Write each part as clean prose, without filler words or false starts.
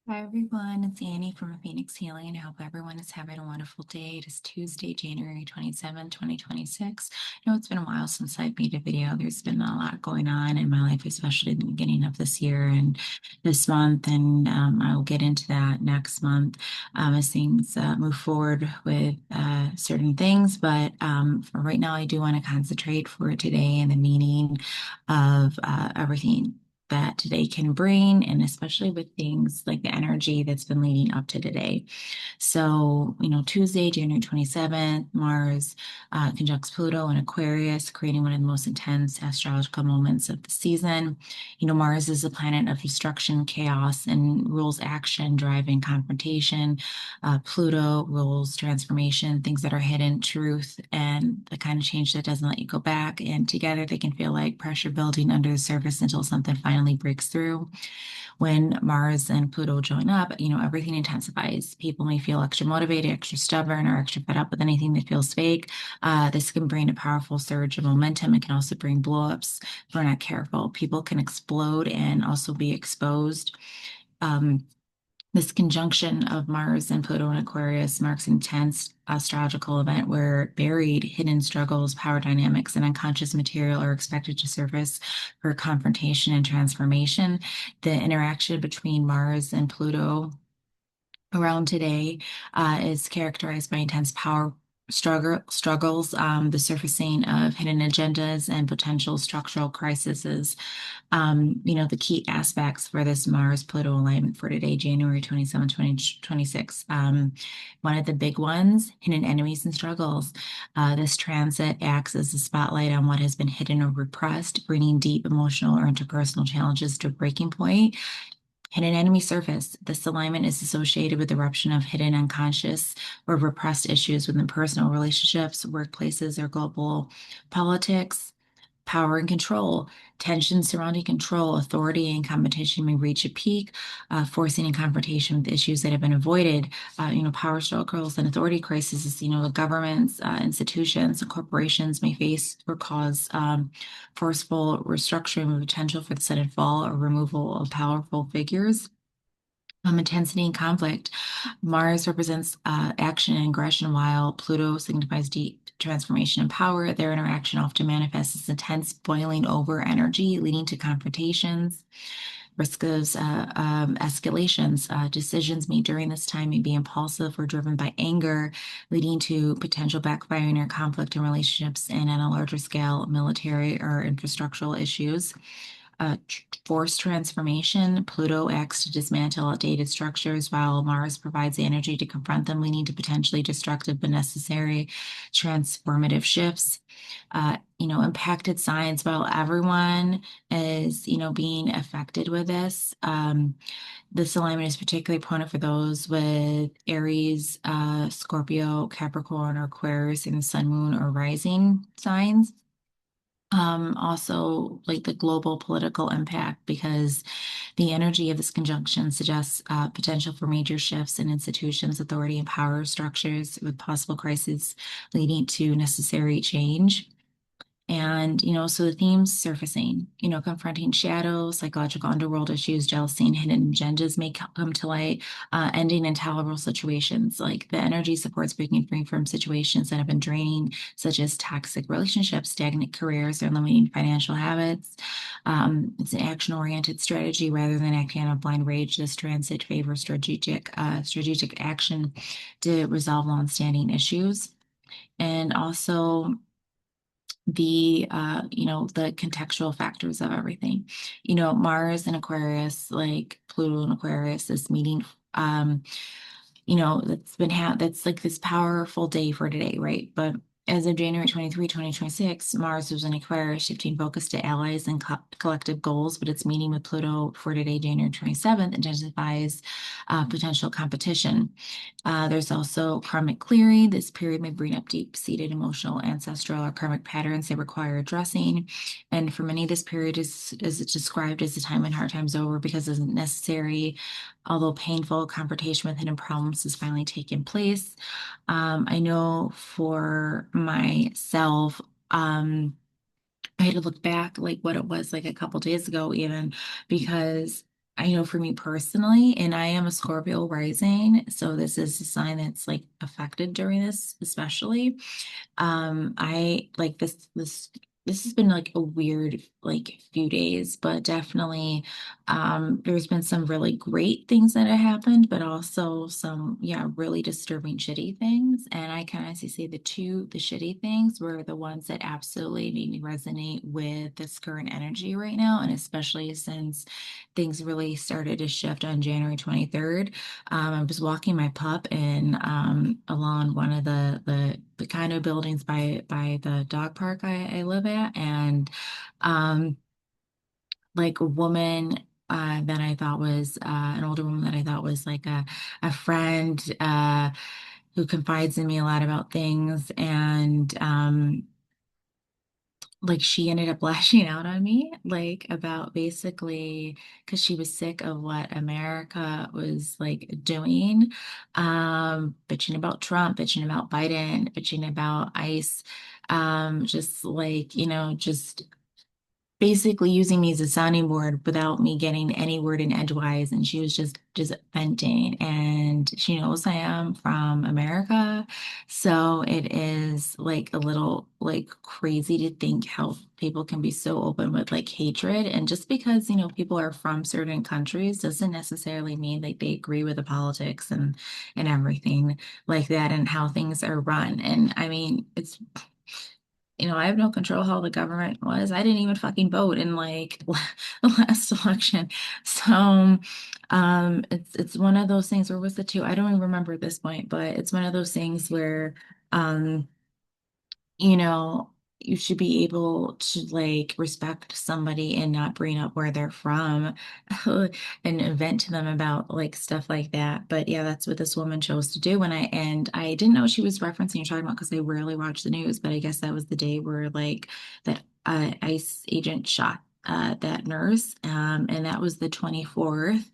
Hi everyone, it's Annie from Phoenix Healing. I hope everyone is having a wonderful day. It is Tuesday, January 27th, 2026. I know it's been a while since I've made a video. There's been a lot going on in my life, especially in the beginning of this year and this month, and I'll get into that next month as things move forward with certain things. But for right now, I do want to concentrate for today and the meaning of everything that today can bring, and especially with things like the energy that's been leading up to today. So, Tuesday, January 27th, Mars conjuncts Pluto in Aquarius, creating one of the most intense astrological moments of the season. Mars is a planet of destruction, chaos, and rules action, drive, and confrontation. Pluto rules transformation, things that are hidden, truth, and the kind of change that doesn't let you go back. And together they can feel like pressure building under the surface until something finally breaks through. When Mars and Pluto join up, everything intensifies. People may feel extra motivated, extra stubborn, or extra fed up with anything that feels fake. This can bring a powerful surge of momentum. It can also bring blowups if we're not careful. People can explode and also be exposed. Um, this conjunction of Mars and Pluto in Aquarius marks an intense astrological event where buried, hidden struggles, power dynamics, and unconscious material are expected to surface for confrontation and transformation. The interaction between Mars and Pluto around today is characterized by intense power struggles, the surfacing of hidden agendas and potential structural crises. The key aspects for this Mars-Pluto alignment for today, January 27, 2026. One of the big ones, hidden enemies and struggles. This transit acts as a spotlight on what has been hidden or repressed, bringing deep emotional or interpersonal challenges to a breaking point. Hidden enemy surface. This alignment is associated with the eruption of hidden unconscious or repressed issues within personal relationships, workplaces, or global politics. Power and control. Tension surrounding control, authority, and competition may reach a peak, forcing a confrontation with issues that have been avoided. Power struggles and authority crises, governments, institutions, and corporations may face or cause forceful restructuring with potential for the sudden fall or removal of powerful figures. Intensity and conflict. Mars represents action and aggression, while Pluto signifies deep transformation and power. Their interaction often manifests as intense boiling over energy, leading to confrontations, risk of escalations. Decisions made during this time may be impulsive or driven by anger, leading to potential backfiring or conflict in relationships and on a larger scale, military or infrastructural issues. Forced transformation. Pluto acts to dismantle outdated structures, while Mars provides the energy to confront them, leading to potentially destructive but necessary transformative shifts. Impacted signs. While everyone is, being affected with this, this alignment is particularly pointed for those with Aries, Scorpio, Capricorn, or Aquarius in the sun, moon, or rising signs. Also like the global political impact, because the energy of this conjunction suggests potential for major shifts in institutions, authority, and power structures, with possible crises leading to necessary change. And, so the themes surfacing, confronting shadows, psychological underworld issues, jealousy, and hidden agendas may come to light, ending intolerable situations. Like the energy supports breaking free from situations that have been draining, such as toxic relationships, stagnant careers, or limiting financial habits. It's an action-oriented strategy rather than acting on a blind rage. This transit favors strategic action to resolve long-standing issues. And also, the contextual factors of everything. Mars and Aquarius, like Pluto and Aquarius, this meeting, that's like this powerful day for today, right? But as of January 23, 2026, Mars was in Aquarius, shifting focus to allies and collective goals, but its meeting with Pluto for today, January 27th, intensifies potential competition. There's also karmic clearing. This period may bring up deep-seated emotional, ancestral, or karmic patterns that require addressing. And for many, this period is described as a time when hard times over because it's necessary, although painful, confrontation with hidden problems has finally taken place. I know for myself, I had to look back like what it was like a couple days ago, even because I know for me personally, and I am a Scorpio rising, so this is a sign that's like affected during this, especially. I like this has been like a weird like few days, but definitely there's been some really great things that have happened, but also some really disturbing shitty things. And I kind of see the shitty things were the ones that absolutely made me resonate with this current energy right now, and especially since things really started to shift on January 23rd. I was walking my pup and along one of the kind of buildings by the dog park I live at, and um, like a woman that I thought was an older woman that I thought was like a friend who confides in me a lot about things, and like she ended up lashing out on me like about basically because she was sick of what America was like doing, bitching about Trump, bitching about Biden, bitching about ICE, just like just basically using me as a sounding board without me getting any word in edgewise. And she was just venting. And she knows I am from America. So it is like a little like crazy to think how people can be so open with like hatred. And just because, people are from certain countries doesn't necessarily mean like they agree with the politics and everything like that and how things are run. And I mean, I have no control how the government was. I didn't even fucking vote in like the last election. So, it's one of those things. Where was the two? I don't even remember at this point, but it's one of those things where, um, you know, you should be able to like respect somebody and not bring up where they're from and vent to them about like stuff like that. But yeah, that's what this woman chose to do. And I didn't know she was referencing or talking about because I rarely watch the news, but I guess that was the day where like that ICE agent shot that nurse. And that was the 24th.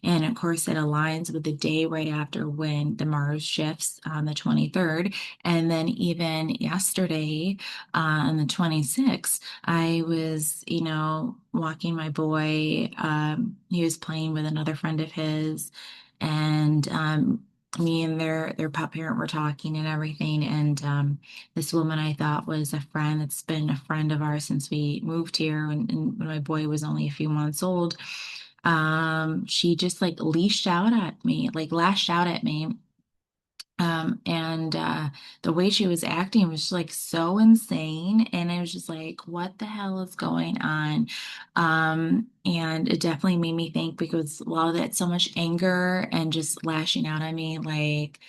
And of course, it aligns with the day right after when the Mars shifts on the 23rd. And then even yesterday, on the 26th, I was, walking my boy. He was playing with another friend of his, and me and their pet parent were talking and everything. And this woman I thought was a friend that's been a friend of ours since we moved here, and when my boy was only a few months old. She just like leashed out at me, like lashed out at me, and the way she was acting was just, like so insane. And I was just like, what the hell is going on? And it definitely made me think because a lot of that so much anger and just lashing out at me, like,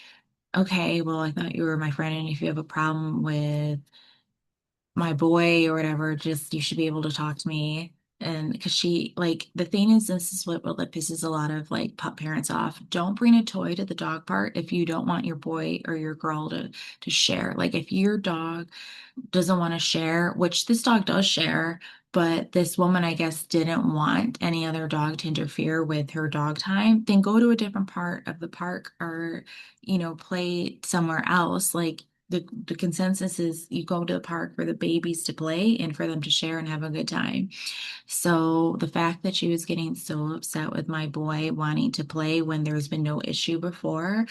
okay, well, I thought you were my friend, and if you have a problem with my boy or whatever, just you should be able to talk to me. And because she, like, the thing is, this is what pisses a lot of like pup parents off. Don't bring a toy to the dog park if you don't want your boy or your girl to share. Like, if your dog doesn't want to share, which this dog does share, but this woman, I guess, didn't want any other dog to interfere with her dog time, then go to a different part of the park or, play somewhere else. Like the consensus is you go to the park for the babies to play and for them to share and have a good time. So the fact that she was getting so upset with my boy wanting to play when there's been no issue before,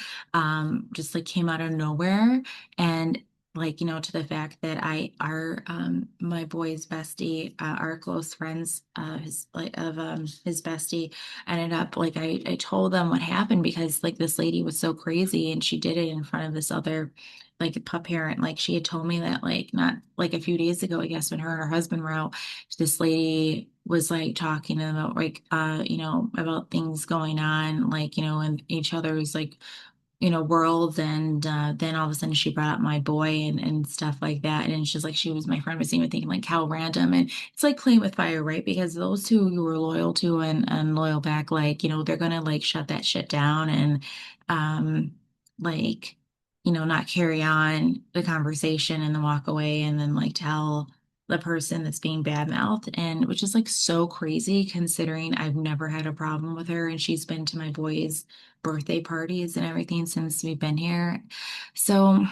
just like came out of nowhere. And like, to the fact that my boy's bestie, our close friends, his bestie ended up like, I told them what happened because like this lady was so crazy and she did it in front of this other like pup parent. Like she had told me that like not like a few days ago, I guess when her and her husband were out, this lady was like talking to them about like about things going on like in each other's like worlds. And then all of a sudden she brought up my boy and stuff like that, and it's just like she was my friend, was even thinking like how random. And it's like playing with fire, right? Because those two you were loyal to and loyal back, like they're gonna like shut that shit down and um like not carry on the conversation and then walk away and then like tell the person that's being badmouthed. And which is like so crazy considering I've never had a problem with her, and she's been to my boys' birthday parties and everything since we've been here. So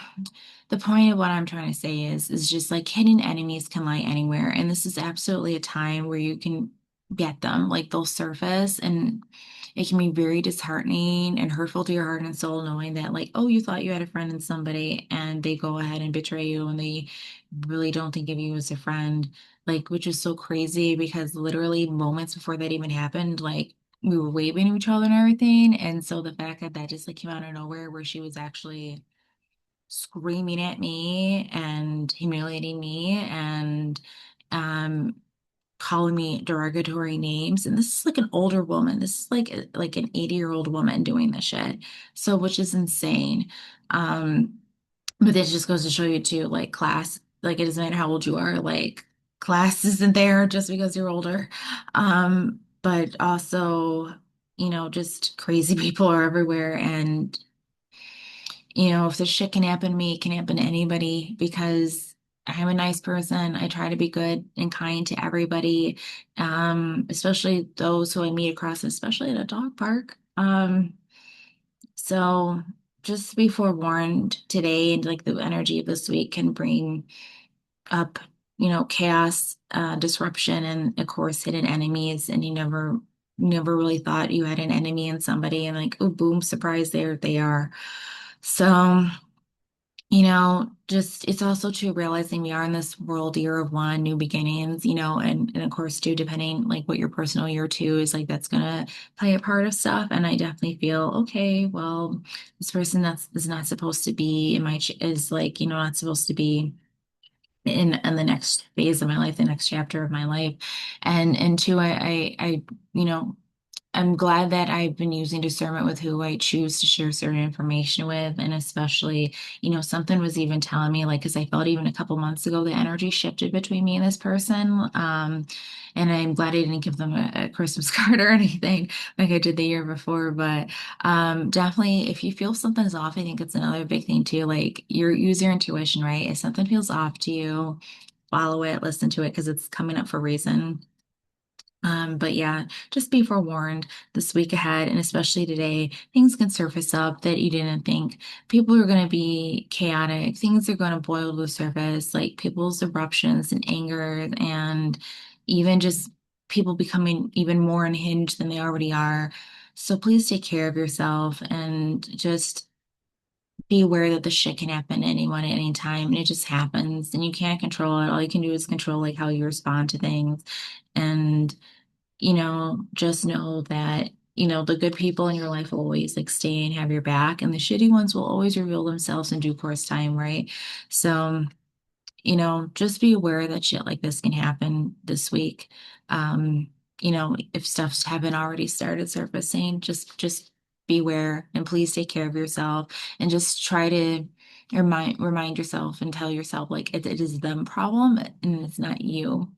the point of what I'm trying to say is just like hidden enemies can lie anywhere. And this is absolutely a time where you can get them. Like they'll surface, and it can be very disheartening and hurtful to your heart and soul knowing that, like, oh, you thought you had a friend in somebody and they go ahead and betray you and they really don't think of you as a friend. Like, which is so crazy because literally moments before that even happened, like, we were waving to each other and everything. And so the fact that that just like came out of nowhere, where she was actually screaming at me and humiliating me and um calling me derogatory names. And this is like an older woman. This is like an 80-year-old woman doing this shit. So, which is insane. Um, but this just goes to show you too, like class, like it doesn't matter how old you are, like class isn't there just because you're older. But also, just crazy people are everywhere. And if this shit can happen to me, it can happen to anybody because I'm a nice person. I try to be good and kind to everybody, especially those who I meet across, especially at a dog park. So just be forewarned today, and like the energy of this week can bring up, chaos, disruption, and of course, hidden enemies. And you never really thought you had an enemy in somebody, and like, oh, boom, surprise, there they are. So. Just it's also too realizing we are in this world year of one, new beginnings, and of course too, depending like what your personal year too is like, that's gonna play a part of stuff. And I definitely feel, okay, well, this person that's is not supposed to be in is like, not supposed to be in the next phase of my life, the next chapter of my life. And two, I you know, I'm glad that I've been using discernment with who I choose to share certain information with. And especially, something was even telling me, like, because I felt even a couple months ago, the energy shifted between me and this person. And I'm glad I didn't give them a Christmas card or anything like I did the year before. But definitely, if you feel something's off, I think it's another big thing too. Like, use your intuition, right? If something feels off to you, follow it, listen to it, because it's coming up for a reason. But yeah, just be forewarned this week ahead, and especially today, things can surface up that you didn't think. People are going to be chaotic. Things are going to boil to the surface, like people's eruptions and anger, and even just people becoming even more unhinged than they already are. So please take care of yourself and just be aware that the shit can happen to anyone at any time, and it just happens, and you can't control it. All you can do is control like how you respond to things. And just know that, the good people in your life will always like stay and have your back, and the shitty ones will always reveal themselves in due course time, right? So, just be aware that shit like this can happen this week. Um, if stuffs haven't already started surfacing, just beware and please take care of yourself, and just try to remind yourself and tell yourself like it is them problem and it's not you.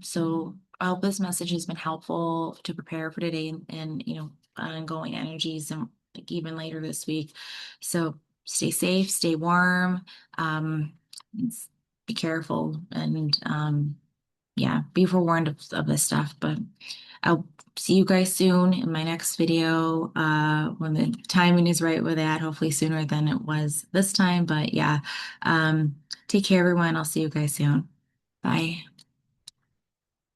So I hope this message has been helpful to prepare for today and, ongoing energies and like even later this week. So stay safe, stay warm, um, be careful, and yeah, be forewarned of this stuff. But I'll see you guys soon in my next video, when the timing is right with that, hopefully sooner than it was this time. But yeah, take care, everyone. I'll see you guys soon. Bye.